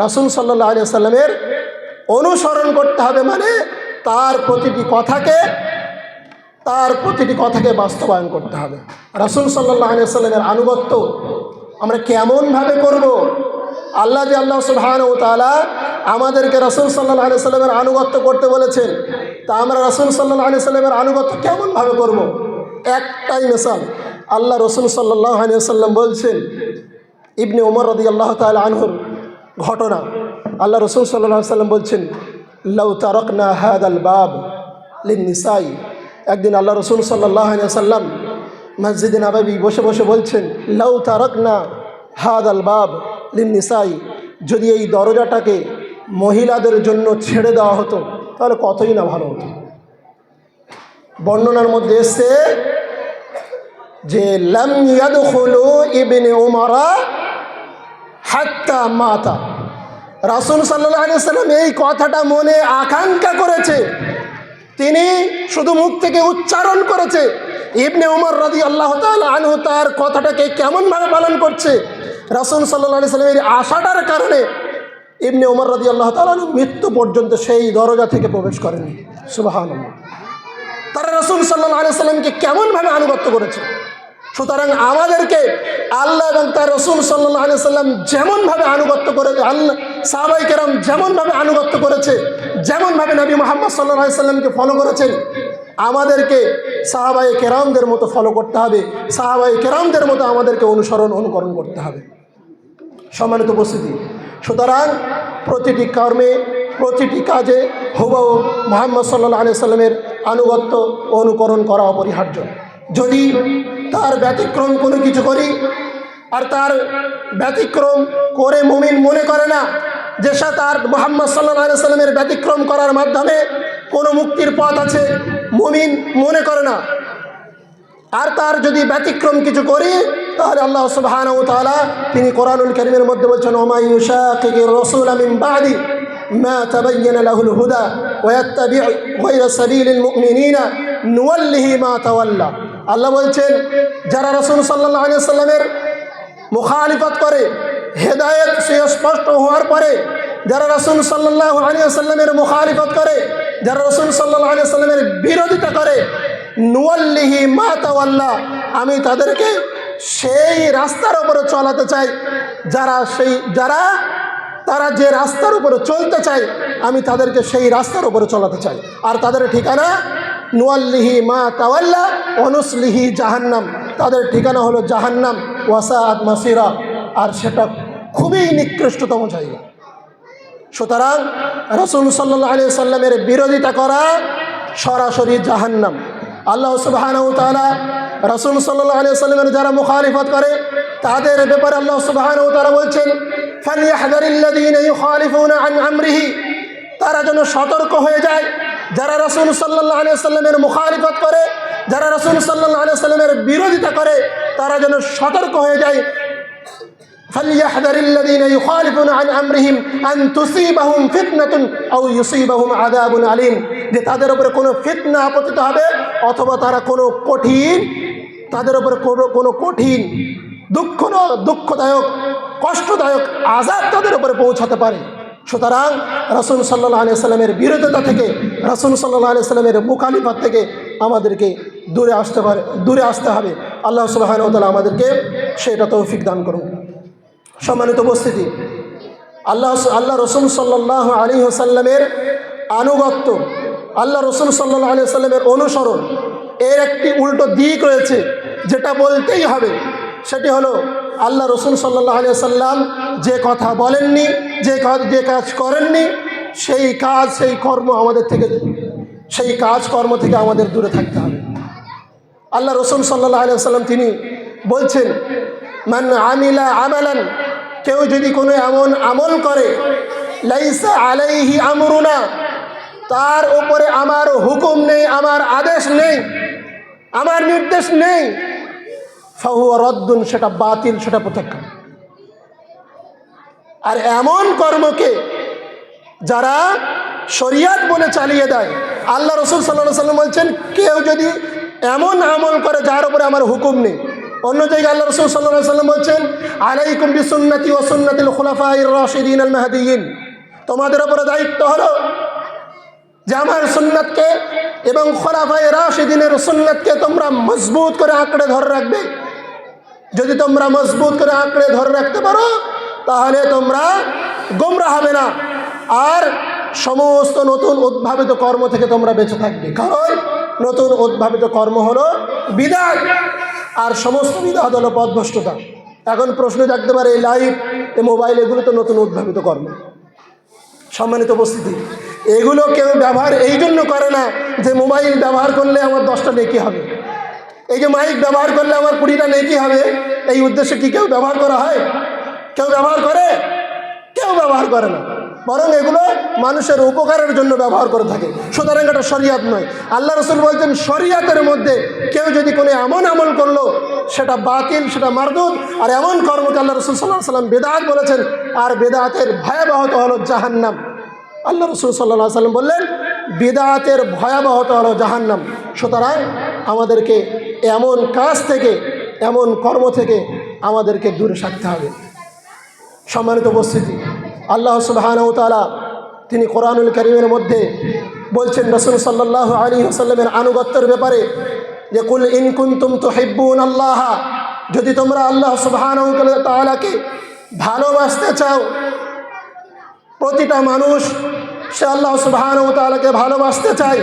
রাসূল সাল্লাল্লাহু আলাইহি ওয়াসাল্লামের অনুসরণ করতে হবে, মানে তার প্রতিটি কথাকে বাস্তবায়ন করতে হবে। রাসূল সাল্লাল্লাহু আলাইহি ওয়াসাল্লামের আনুগত্য আমরা কেমনভাবে করব? আল্লাহ সুবহানাহু ওয়া তাআলা আমাদেরকে রাসূল সাল্লাল্লাহু আলাইহি ওয়াসাল্লামের আনুগত্য করতে বলেছেন, তা আমরা রাসূল সাল্লাল্লাহু আলাইহি ওয়াসাল্লামের আনুগত্য কেমনভাবে করব? একটাই মিসাল, আল্লাহ রাসূল সাল্লাল্লাহু আলাইহি ওয়াসাল্লাম বলছেন, ইবনে উমর রাদিয়াল্লাহু তাআলা আনহুর ঘটনা, আল্লাহ রাসূল সাল্লাল্লাহু আলাইহি ওয়াসাল্লাম বলছেন, লাউ তারাকনা হাদাল বাব লিন-নিসাই। একদিন আল্লাহ রাসূল সাল্লাল্লাহু আলাইহি ওয়াসাল্লাম মসজিদে নববী বসে বসে বলছেন, লাউ তারাকনা হাদাল বাব লিন-নিসাই, যদি এই দরজাটাকে মহিলাদের জন্য ছেড়ে দেওয়া হতো তাহলে কতই না ভালো হতো। বর্ণনার মধ্যে এসছে যে লাম ইয়াদখুলু ইবনে উমরা হাত্তা মাতা। রাসূল সাল্লাল্লাহু আলাইহি ওয়াসাল্লাম এই কথাটা মনে আকাঙ্ক্ষা করেছে, তিনি শুধু মুখ থেকে উচ্চারণ করেছে। ইবনে উমর রাদিয়াল্লাহু তাআলা আনহু তার কথাটাকে কেমনভাবে পালন করছে, রাসূল সাল্লাল্লাহু আলাইহি ওয়াসাল্লামের আশাটার কারণে ইবনে উমর রাদিয়াল্লাহু তাআলা মৃত্যু পর্যন্ত সেই দরজা থেকে প্রবেশ করেনি। সুবহানাল্লাহ। তারা রাসূল সাল্লাল্লাহু আলাইহি ওয়াসাল্লামকে কেমনভাবে আনুগত্য করেছে। সুতরাং আমাদেরকে আল্লাহ এবং তার রাসূল সাল্লাল্লাহু আলাইহি ওয়াসাল্লাম যেমনভাবে আনুগত্য করে, আল্লাহ সাহাবায়ে কেরাম যেমনভাবে আনুগত্য করেছে, যেমনভাবে নবী মুহাম্মদ সাল্লাল্লাহু আলাইহি ওয়াসাল্লামকে ফলো করেছেন, আমাদেরকে সাহাবায়ে কেরামদের মতো ফলো করতে হবে, সাহাবায়ে কেরামদের মতো আমাদেরকে অনুকরণ করতে হবে। সম্মানিত উপস্থিতি, সুতরাং প্রতিটি কর্মে, প্রতিটি কাজে হুবহু মুহাম্মদ সাল্লাল্লাহু আলাইহি ওয়াসাল্লামের আনুগত্য ও অনুকরণ করা অপরিহার্য। যদি তার ব্যতিক্রম কোনো কিছু করি, আর তার ব্যতিক্রম করে মুমিন মনে করে না যে সে তার মুহাম্মদ সাল্লাল্লাহু আলাইহি ওয়াসাল্লামের ব্যতিক্রম করার মাধ্যমে কোনো মুক্তির পথ আছে, মুমিন মনে করে না, আর তার যদি ব্যতিক্রম কিছু করি, তাহলে আল্লাহ সুবহানাহু ওয়া তাআলা তিনি কোরআনুল কারীমের মধ্যে বলছেন, ওমা ইউশাকিকির রাসূলা মিন বাদি মা তাবায়্যানা লাহুল হুদা ওয়া ইয়াত্তাবি' গায়রা সাবিলিল মুমিনিনা নুওয়াল্লিহি মা তাওয়াল্লা। আল্লাহ বলছেন, যারা রাসূল সাল্লাল্লাহু আলাইহি ওয়াসাল্লামের মুখালিফত করে, হেদায়েত সুস্পষ্ট হওয়ার পরে যারা রাসূল সাল্লাল্লাহু আলাইহি ওয়াসাল্লামের মুখালিফত করে, যারা রাসূল সাল্লাল্লাহু আলাইহি ওয়াসাল্লামের বিরোধিতা করে, নুওয়াল্লিহি মা তাওয়াল্লা, আমি তাদেরকে সেই রাস্তার উপরে চলাতে চাই, তারা যে রাস্তার উপরে চলতে চায় আমি তাদেরকে সেই রাস্তার উপরে চলাতে চাই। আর তাদের ঠিকানা নুওয়াল্লিহি মা তাওয়াল্লা ওয়া নুসলিহি জাহান্নাম, তাদের ঠিকানা হলো জাহান্নাম, ওয়াসাআত মাসিরা, আর সেটা খুবই নিকৃষ্টতম জায়গা। সুতরাং রাসূল সাল্লাল্লাহু আলাইহি ওয়াসাল্লামের বিরোধিতা করা সরাসরি জাহান্নাম। আল্লাহ সুবহানাহু ওয়া তাআলা রাসূল সাল্লাল্লাহু আলাইহি ওয়াসাল্লামের যারা মুখালিফত করে তাদের ব্যাপারে আল্লাহ সুবহানাহু ওয়া তাআলা বলছেন, ফালইয়াহযারিল্লাযীনা ইউখালিফুনা আন আমরিহি, তারা যেন সতর্ক হয়ে যায়, যারা রাসূল সাল্লাল্লাহু আলাইহি ওয়াসাল্লামের মুখালিফত করে, যারা রাসূল সাল্লাল্লাহু আলাইহি ওয়াসাল্লামের বিরোধিতা করে, তারা যেন সতর্ক হয়ে যায়। ফালইয়াহযারিল্লাযীনা ইউখালিফুনা আন আমরিহিম আন তুসিবাহুম ফিতনাতুন আও ইউসিবাহুম আযাবুন আলীম, যে তাদের উপরে কোনো ফিতনা আপতিত হবে অথবা তাদের উপরে কোনো কঠিন দুঃখদায়ক কষ্টদায়ক আযাব তাদের উপরে পৌঁছাতে পারে। সুতরাং রাসূল সাল্লাল্লাহু আলাইহি ওয়াসাল্লামের বিরোধিতা থেকে, রাসূল সাল্লাল্লাহু আলাইহি ওয়াসাল্লামের মুখালিফত থেকে আমাদেরকে দূরে আসতে হবে। আল্লাহ সুবহানাহু ওয়া তাআলা আমাদেরকে সেটা তৌফিক দান করুন। সম্মানিত উপস্থিতি, আল্লাহ রাসূল সাল্লাল্লাহু আলাইহি ওয়াসাল্লামের আনুগত্য, আল্লাহ রাসূল সাল্লাল্লাহু আলাইহি ওয়াসাল্লামের অনুসরণ, এর একটি উল্টো দিক রয়েছে যেটা বলতেই হবে। সেটি হলো আল্লাহ রাসূল সাল্লাল্লাহু আলাইহি ওয়াসাল্লাম যে কথা বলেননি, যে কাজ করেননি, সেই কর্ম থেকে আমাদের দূরে থাকতে হবে। আল্লাহ রাসূল সাল্লাল্লাহু আলাইহি ওয়াসাল্লাম তিনি বলছেন, মান আমিলা আমালান, কেউ যদি কোনো এমন আমল করে, লাইসা আলাইহি আমরুনা, তার উপরে আমার হুকুম নেই, আমার আদেশ নেই, আমার নির্দেশ নেই, ফাহুয়া রদ্দুন, সেটা বাতিল, সেটা প্রত্যাখ্যান। আর এমন কর্মকে যারা শরিয়াত বলে চালিয়ে দেয়, আল্লাহ রাসূল সাল্লাল্লাহু আলাইহি ওয়াসাল্লাম বলছেন, কেউ যদি এমন আমল করে যার উপরে আমার হুকুম নেই। অন্য জায়গায় আল্লাহ রাসূল সাল্লাল্লাহু আলাইহি ওয়াসাল্লাম বলছেন, আলাইকুম বিসুন্নতি ওয়া সুন্নাতিল খুলাফাইর রাশিদিন আল মাহদিয়িন, তোমাদের উপরে দায়িত্ব হলো যে আমার সুন্নাতকে এবং খোলাফায়ে রাশিদিনের সুন্নাতকে তোমরা মজবুত করে আঁকড়ে ধরে রাখবে। যদি তোমরা মজবুত করে আঁকড়ে ধরে রাখতে পারো তাহলে তোমরা গোমরা হবে না, আর সমস্ত নতুন উদ্ভাবিত কর্ম থেকে তোমরা বেঁচে থাকবে। কারণ নতুন উদ্ভাবিত কর্ম হলো বিদআত, আর সমস্ত বিদআত হলো পথভ্রষ্টতা। এখন প্রশ্ন থাকতে পারে, এই লাইভ, এই মোবাইল, এগুলো তো নতুন উদ্ভাবিত কর্ম। সম্মানিত উপস্থিতি, এগুলো কেউ ব্যবহার এই জন্য করে না যে মোবাইল ব্যবহার করলে আমার 10টা নেকি হবে, এই যে মাইক ব্যবহার করলে আমার 20টা নেকি হবে, এই উদ্দেশ্যে কি কেউ ব্যবহার করা হয়? কেউ ব্যবহার করে? কেউ ব্যবহার করে না, বরং এগুলো মানুষের উপকারের জন্য ব্যবহার করে থাকে। সুতরাং এটা শরিয়াত নয়। আল্লাহ রাসূল বলছেন, শরিয়াতের মধ্যে কেউ যদি কোনো এমন আমল করলো সেটা বাতিল, সেটা মারদুদ, আর এমন কর্মকে আল্লাহ রাসূল সাল্লাল্লাহু আলাইহি ওয়াসাল্লাম বেদাত বলেছেন, আর বেদাতের ভয়াবহতা হলো জাহান্নাম। আল্লাহ রাসূল সাল্লাল্লাহু আলাইহি ওয়াসাল্লাম বললেন, বিদআতের ভয়াবহতা হলো জাহান্নাম। সুতরাং আমাদেরকে এমন কাজ থেকে, এমন কর্ম থেকে আমাদেরকে দূরে থাকতে হবে। সম্মানিত উপস্থিতি, আল্লাহ সুবহানাহু ওয়া তাআলা তিনি কোরআনুল কারীমের মধ্যে বলছেন রাসূল সাল্লাল্লাহু আলাইহি ওয়াসাল্লামের আনুগত্যের ব্যাপারে যে, কুল ইন কুনতুম তুহিব্বুনাল্লাহ, যদি তোমরা আল্লাহ সুবহানাহু ওয়া তাআলাকে ভালোবাসতে চাও। প্রতিটা মানুষ সে আল্লাহ সুবহানাহু ওয়া তাআলাকে ভালোবাসতে চায়।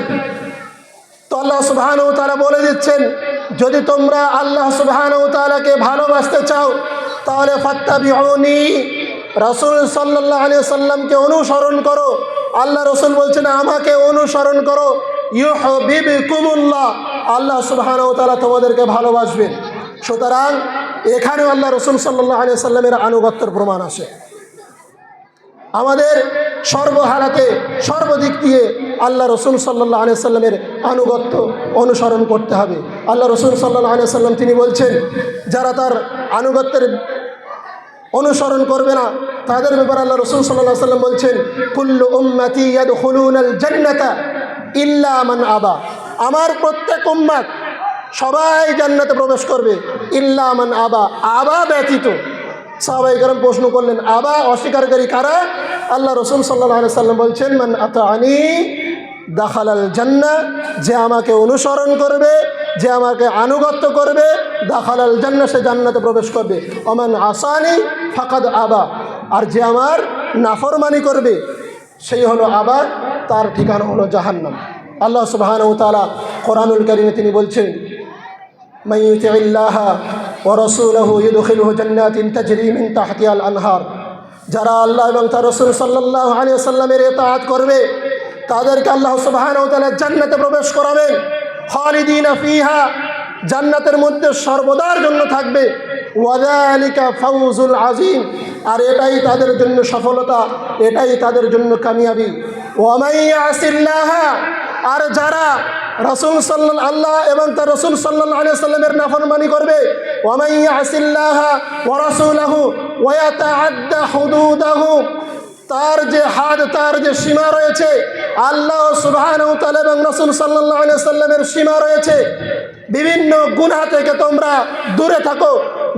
তো আল্লাহ সুবহানাহু ওয়া তাআলা বলে দিচ্ছেন, যদি তোমরা আল্লাহ সুবহানাহু ওয়া তাআলাকে ভালোবাসতে চাও তাহলে ফাত্তাবিউনি, রাসূল সাল্লাল্লাহু আলাইহি ওয়াসাল্লামকে অনুসরণ করো। আল্লাহ রাসূল বলছেন, আমাকে অনুসরণ করো। ইউহিব্বুকুমুল্লাহ, আল্লাহ সুবহানাহু ওয়া তাআলা তোমাদেরকে ভালোবাসবেন। সুতরাং এখানেও আল্লাহ রাসূল সাল্লাল্লাহু আলাইহি ওয়াসাল্লামের আনুগত্যের প্রমাণ আছে। আমাদের সর্বহারাতে, সর্বদিক দিয়ে আল্লাহ রাসূল সাল্লাল্লাহু আলাইহি ওয়াসাল্লামের আনুগত্য অনুসরণ করতে হবে। আল্লাহ রাসূল সাল্লাল্লাহু আলাইহি ওয়াসাল্লাম তিনি বলছেন, যারা তার আনুগত্যের অনুসরণ করবে না তাদের ব্যাপারে আল্লাহ রাসূল সাল্লাল্লাহু আলাইহি ওয়াসাল্লাম বলছেন, কুল্লু উম্মতি ইয়াদখুলুনাল জান্নাতা ইল্লা মান আবা, আমার প্রত্যেক উম্মত সবাই জান্নাতে প্রবেশ করবে, ইল্লা মান আবা, আবা ব্যতীত। সাহাবায়ে কেরাম প্রশ্ন করলেন, আবা, অস্বীকারী কারা? আল্লাহ রাসূল সাল্লাল্লাহু আলাইহি ওয়াসাল্লাম বলছেন, মান আতাআনি দাখালাল জান্নাহ, যে আমাকে অনুসরণ করবে, যে আমাকে আনুগত্য করবে, দাখালাল জান্নাহ, সে জান্নাতে প্রবেশ করবে। ওমান আসানি ফাকাদ আবা, আর যে আমার নাফরমানি করবে সেই হলো আবা, তার ঠিকানা হলো জাহান্নাম। আল্লাহ সুবহানাহু ওয়া তাআলা কোরআনুল কারীমে তিনি বলছেন, মান ইউতিইল্লাহ ওয়া রাসূলহু ইউদখিলহু জান্নাতিন তাজরি মিন তাহতিহাল আনহার, যারা আল্লাহ এবং তার রাসূল সাল্লাল্লাহু আলাইহি ওয়াসাল্লামের ইতাআত করবে তাদেরকে আল্লাহ সুবহানাহু ওয়া তাআলা জান্নাতে প্রবেশ করাবেন। খালিদিনা ফিহা, জান্নাতের মধ্যে সর্বদার জন্য থাকবে। ওয়াযালিকা ফাওজুল আযীম, আর এটাই তাদের জন্য সফলতা, এটাই তাদের জন্য কামিয়াবি। ওয়া মান ইয়াসিল্লাহ, আর যারা রাসূল সাল্লাল্লাহু আল্লাহ এবং তার রাসূল সাল্লাল্লাহু আলাইহি ওয়াসাল্লামের নাফরমানি করবে, ওয়া মান ইয়াসিল্লাহ ওয়া রাসূলহু ওয়া ইয়াতাআদ্দা হুদুদাহু, তার যে হাদ, তার যে সীমা রয়েছে, আল্লাহ সুবহানাহু ওয়া তাআলা এবং রাসূল সাল্লাল্লাহু আলাইহি ওয়াসাল্লামের সীমা রয়েছে। বিভিন্ন গুনাহ থেকে তোমরা দূরে থাকো,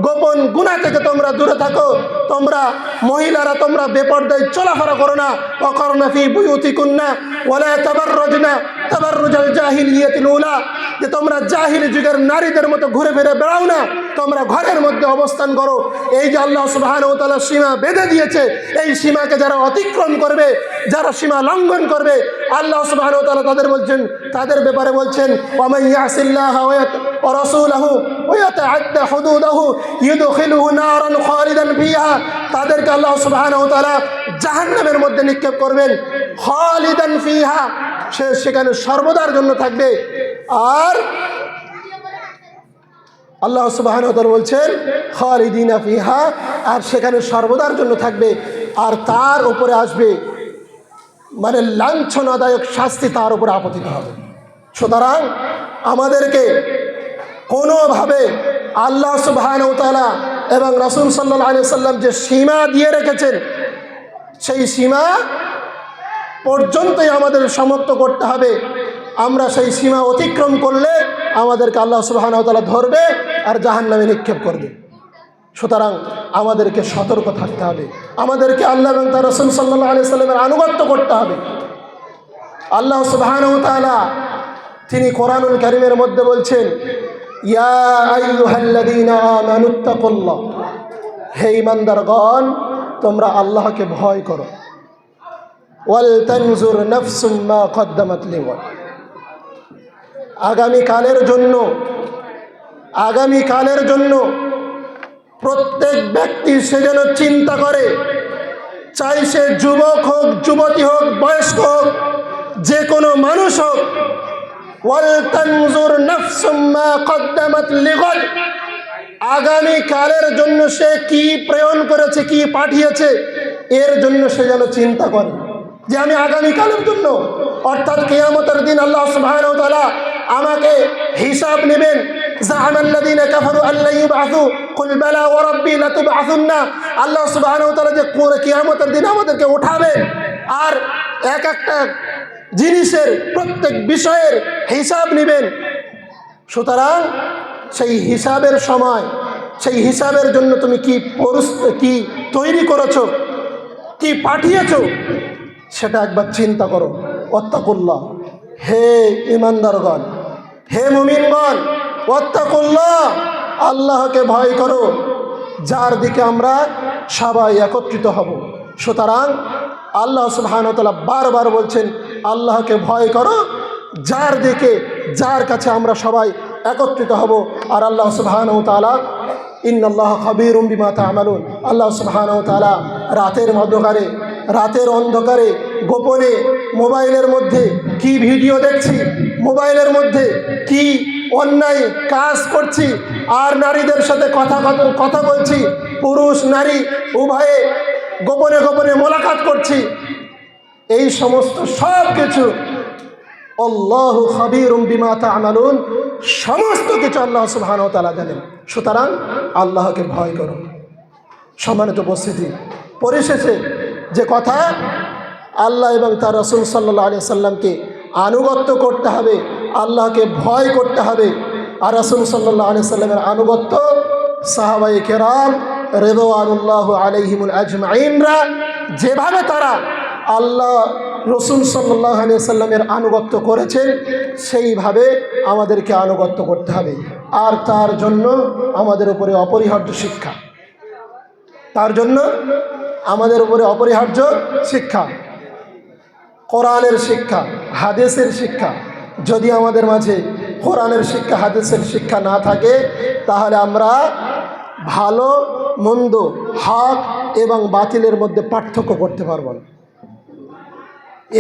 গোপন গুনাহ থেকে তোমরা দূরে থাকো। তোমরা মহিলারা তোমরা বেপরদায় চলাফেরা করো না। ওয়াকারনা ফি বুয়ুতিকুন্না ওয়ালা তাবাররাজনা তাবাররুজাল জাহিলিয়াতিল উলা, যে তোমরা জাহিলি যুগের নারীদের মতো ঘুরে ফিরে বেড়াও না, তোমরা ঘরের মধ্যে অবস্থান করো। এই যে আল্লাহ সুবহানাহু ওয়া তাআলা সীমা বেঁধে দিয়েছে, এই সীমাকে যারা অতিক্রম করবে, যারা সীমা লঙ্ঘন করবে, আল্লাহ সুবহানাহু ওয়া তাআলা তাদের বলছেন, তাদের ব্যাপারে বলছেন, ওয়া মান ইয়াসিল্লাহ ওয়া রাসূলহু ওয়া ইয়াতাআদ্দা হুদুদাহু ইউদখিলহু নারান খালিদান ফিহা, তাদেরকে আল্লাহ সুবহানাহু ওয়া তাআলা জাহান্নামের মধ্যে নিক্ষেপ করবেন। খালিদান ফিহা, সে সেখানে সর্বদার জন্য থাকবে। আর আল্লাহ সুবহানাহু ওয়া তাআলা বলছেন খালিদিনা ফিহা, আর সেখানে সর্বদার জন্য থাকবে। আর তার উপরে আসবে মানে লাঞ্ছনাদায়ক শাস্তি, তার উপরে আপতিত হবে। সুতরাং আমাদেরকে কোনোভাবে আল্লাহ সুবহানাহু ওয়া তাআলা এবং রাসূল সাল্লাল্লাহু আলাইহি ওয়াসাল্লাম যে সীমা দিয়ে রেখেছেন, সেই সীমা পর্যন্তই আমাদের সমাপ্ত করতে হবে। আমরা সেই সীমা অতিক্রম করলে আমাদেরকে আল্লাহ সুবহানাহু ওয়া তাআলা ধরবে আর জাহান্নামে নিক্ষেপ করবে। সুতরাং আমাদেরকে সতর্ক থাকতে হবে, আমাদেরকে আল্লাহ এবং তার রাসূল সাল্লাল্লাহু আলাইহি ওয়াসাল্লামের আনুগত্য করতে হবে। আল্লাহ সুবহানাহু ওয়া তাআলা তিনি কোরআনুল কারীমের মধ্যে বলছেন, ইয়া আইয়ুহাল্লাযীনা আমানুত্তাকুল্লাহ, হে ঈমানদারগণ তোমরা আল্লাহকে ভয় করো। ওয়াল তানজুর নাফসুম মা কদ্দামাত লিগাদ, আগামীকালের জন্য প্রত্যেক ব্যক্তি সে যেন চিন্তা করে, চাই সে যুবক হোক, যুবতী হোক, বয়স্ক হোক, যে কোনো মানুষ হোক। ওয়াল তানজুর নাফসুম মা কদ্দামাত লিগাদ, আগামীকালের জন্য সে কি প্রেরণ করেছে, কি পাঠিয়েছে, এর জন্য সে যেন চিন্তা করে যে আমি আগামীকালের জন্য, অর্থাৎ কিয়ামতের দিন আল্লাহ সুবহানাহু ওয়া তাআলা আমাকে হিসাব নেবেন। জাআমাল্লাযীনা কাফারু আল্লা ইউবআসু কুল বালা ওয়া রাব্বি লাতুবআসুন্না, আল্লাহ সুবহানাহু ওয়া তাআলা যে কিয়ামতের দিন আমাদেরকে উঠাবেন আর এক একটা জিনিসের, প্রত্যেক বিষয়ের হিসাব নেবেন। সুতরাং সেই হিসাবের সময়, সেই হিসাবের জন্য তুমি কি তৈরি করেছো, কি পাঠিয়েছো, সেটা একবার চিন্তা করো। ওয়াত্তাকুল্লাহ, হে ঈমানদারগণ, হে মুমিনগণ, ওয়াত্তাকুল্লাহ, আল্লাহকে ভয় করো, যার দিকে আমরা সবাই একত্রিত হব। সুতরাং আল্লাহ সুবহানাহু ওয়া তাআলা বারবার বলছেন আল্লাহকে ভয় করো, যার দিকে, যার কাছে আমরা সবাই একত্রিত হব। আর আল্লাহ সুবহানাহু ওয়া তাআলা ইন্নাল্লাহা খাবীরুম বিমা তা'মালুন, আল্লাহ সুবহানাহু ওয়া তাআলা রাতের অন্ধকারে গোপনে মোবাইলের মধ্যে কি ভিডিও দেখছি, মোবাইলের মধ্যে কি অন্যায় কাজ করছি, আর নারীদের সাথে কথা বলছি, পুরুষ নারী উভয়ে গোপনে গোপনে মোলাকাত করছি, এই সমস্ত সব কিছু আল্লাহু খাবীরুম বিমা তা'মালুন, সমস্ত কিছু আল্লাহ সুবহানাহু ওয়া তাআলা জানেন। সুতরাং আল্লাহকে ভয় করো। সম্মানিত উপস্থিতি, পরিশেষে যে কথা, আল্লাহ এবং তার রাসূল সাল্লাল্লাহু আলাইহি সাল্লামকে আনুগত্য করতে হবে, আল্লাহকে ভয় করতে হবে। আর রাসূল সাল্লাল্লাহু আলাইহি সাল্লামের আনুগত্য সাহাবায়ে কেরাম রিদওয়ানুল্লাহি আলাইহিমুল আজমাইনরা যেভাবে তারা আল্লাহ রাসূল সাল্লাল্লাহু আলাইহি সাল্লামের আনুগত্য করেছেন, সেইভাবে আমাদেরকে আনুগত্য করতে হবে। আর তার জন্য আমাদের উপরে অপরিহার্য শিক্ষা, তার জন্য আমাদের উপরে অপরিহার্য শিক্ষা, কোরআনের শিক্ষা, হাদিসের শিক্ষা। যদি আমাদের মাঝে কোরআনের শিক্ষা, হাদিসের শিক্ষা না থাকে, তাহলে আমরা ভালো মন্দ, হক এবং বাতিলের মধ্যে পার্থক্য করতে পারব না।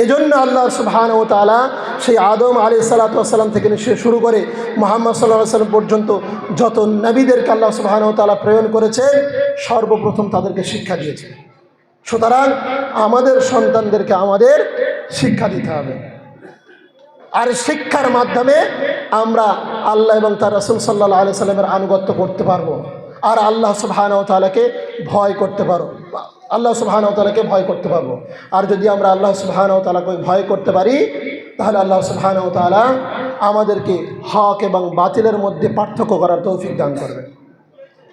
এজন্য আল্লাহ সুবহানাহু ওয়া তাআলা সেই আদম আলাইহিস সালাতু ওয়াস সালাম থেকে শুরু করে মুহাম্মদ সাল্লাল্লাহু আলাইহি ওয়াসাল্লাম পর্যন্ত যত নবীদেরকে আল্লাহ সুবহানাহু ওয়া তাআলা প্রেরণ করেছেন, সর্বপ্রথম তাদেরকে শিক্ষা দিয়েছে। সুতরাং আমাদের সন্তানদেরকে আমাদের শিক্ষা দিতে হবে, আর শিক্ষার মাধ্যমে আমরা আল্লাহ এবং তার রাসূল সাল্লাল্লাহু আলাইহি সাল্লামের আনুগত্য করতে পারবো, আর আল্লাহ সুবহানাহু ওয়া তাআলাকে ভয় করতে পারবো, আল্লাহ সুবহানাহু ওয়া তাআলাকে ভয় করতে পারবো। আর যদি আমরা আল্লাহ সুবহানাহু ওয়া তাআলাকে ভয় করতে পারি, তাহলে আল্লাহ সুবহানাহু ওয়া তাআলা আমাদেরকে হক এবং বাতিলের মধ্যে পার্থক্য করার তৌফিক দান করবেন।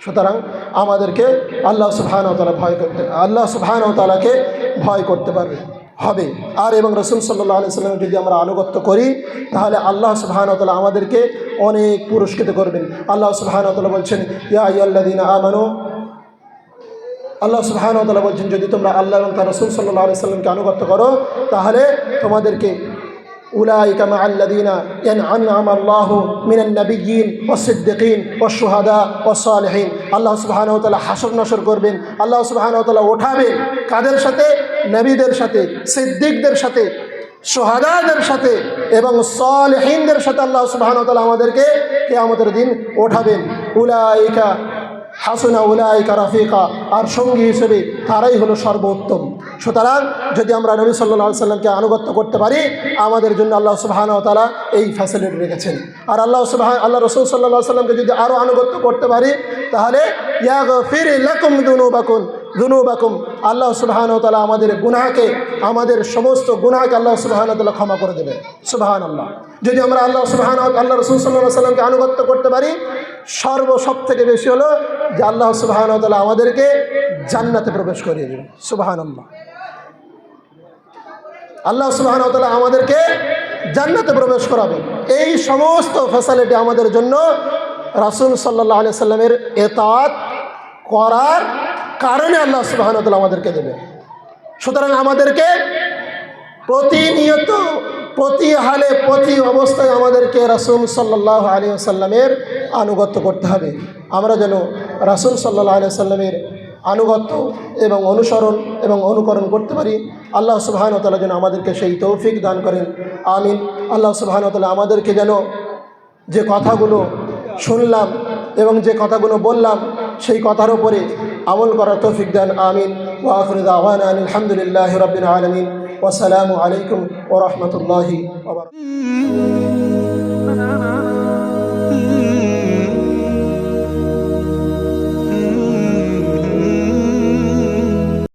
সুতরাং আমাদেরকে আল্লাহ সুবহানাহু ওয়া তাআলা আল্লাহ সুবহানাহু ওয়া তাআলাকে ভয় করতে হবে। আর এবং রাসূল সাল্লাল্লাহু আলাইহি সাল্লামের যদি আমরা আনুগত্য করি, তাহলে আল্লাহ সুবহানাহু ওয়া তাআলা আমাদেরকে অনেক পুরস্কৃত করবেন। আল্লাহ সুবহানাহু ওয়া তাআলা বলছেন, ইয়া আইয়ুহাল্লাযীনা আমানু, আল্লাহ সুবহানাহু ওয়া তাআলা বলছেন, যদি তোমরা আল্লাহ এবং তার রাসূল সাল্লাল্লাহু আলাইহি সাল্লামকে আনুগত্য করো, তাহলে তোমাদেরকে উলাইকা মাআল্লাযীনা আনআমা আল্লাহু মিনান নাবিয়্যিন ওয়াস-সিদ্দীকিন ওয়াশ-শুহাদা ওয়াস-সালিহিন। আল্লাহ সুবহানাহু ওয়া তাআলা হাসর নাসর করবেন, আল্লাহ সুবহানাহু ওয়া তাআলা ওঠাবেন কাদের সাথে? নবীদের সাথে, সিদ্দিকদের সাথে, শুহাদাদের সাথে এবং সালিহিনদের সাথে আল্লাহ সুবহানাহু ওয়া তাআলা আমাদেরকে কিয়ামতের দিন ওঠাবেন। উলাইকা হাসুনা উলাইকা রাফিকা, আর সঙ্গী হিসেবে তারাই হলো সর্বোত্তম। সুতরাং যদি আমরা নবী সাল্লাল্লাহু আলাইহি সাল্লামকে আনুগত্য করতে পারি, আমাদের জন্য আল্লাহ সুবহানাহু ওয়া তাআলা এই ফ্যাসিলিটি রেখেছেন। আর আল্লাহ রাসূল সাল্লাল্লাহু আলাইহি সাল্লামকে যদি আরও আনুগত্য করতে পারি, তাহলে ইয়াগফির লাকুম যুনুবাকুম, আল্লাহ সুবহানাহু ওয়া তাআলা আমাদের গুনাহকে, আমাদের সমস্ত গুনাহকে আল্লাহ সুবহানাহু ওয়া তাআলা ক্ষমা করে দেবেন। সুবহানাল্লাহ। যদি আমরা আল্লাহ রাসূল সাল্লাল্লাহু আলাইহি সাল্লামকে আনুগত্য করতে পারি, সবথেকে বেশি হলো যে আল্লাহ সুবহানাহু ওয়া তাআলা আমাদেরকে জান্নাতে প্রবেশ করিয়ে দেবেন। সুবহানাল্লাহ। আল্লাহ সুবহানাহু ওয়া তাআলা আমাদেরকে জান্নাতে প্রবেশ করাবেন। এই সমস্ত ফ্যাসিলিটি আমাদের জন্য রাসূল সাল্লাল্লাহু আলাইহি সাল্লামের ইতাআত করার কারণে আল্লাহ সুবহানাহু ওয়া তাআলা আমাদেরকে দেবেন। সুতরাং আমাদেরকে প্রতিনিয়ত, প্রতি হালে, প্রতি অবস্থায় আমাদেরকে রাসূল সাল্লাল্লাহু আলাইহি ওয়াসাল্লামের আনুগত্য করতে হবে। আমরা যেন রাসূল সাল্লাল্লাহু আলাইহি ওয়াসাল্লামের আনুগত্য এবং অনুসরণ এবং অনুকরণ করতে পারি। আল্লাহ সুবহানাহু ওয়া তাআলা যেন আমাদেরকে সেই তৌফিক দান করেন, আমিন। আল্লাহ সুবহানাহু ওয়া তাআলা আমাদেরকে যেন যে কথাগুলো শুনলাম এবং যে কথাগুলো বললাম সেই কথার উপরে আমল করার তৌফিক দেন, আমিন। ওয়া আখিরু দাওয়ানা আলহামদুলিল্লাহি রাব্বিল আলামিন। ওয়া আসসালামু আলাইকুম ওয়া রাহমাতুল্লাহি ওয়া বারাকাতুহু।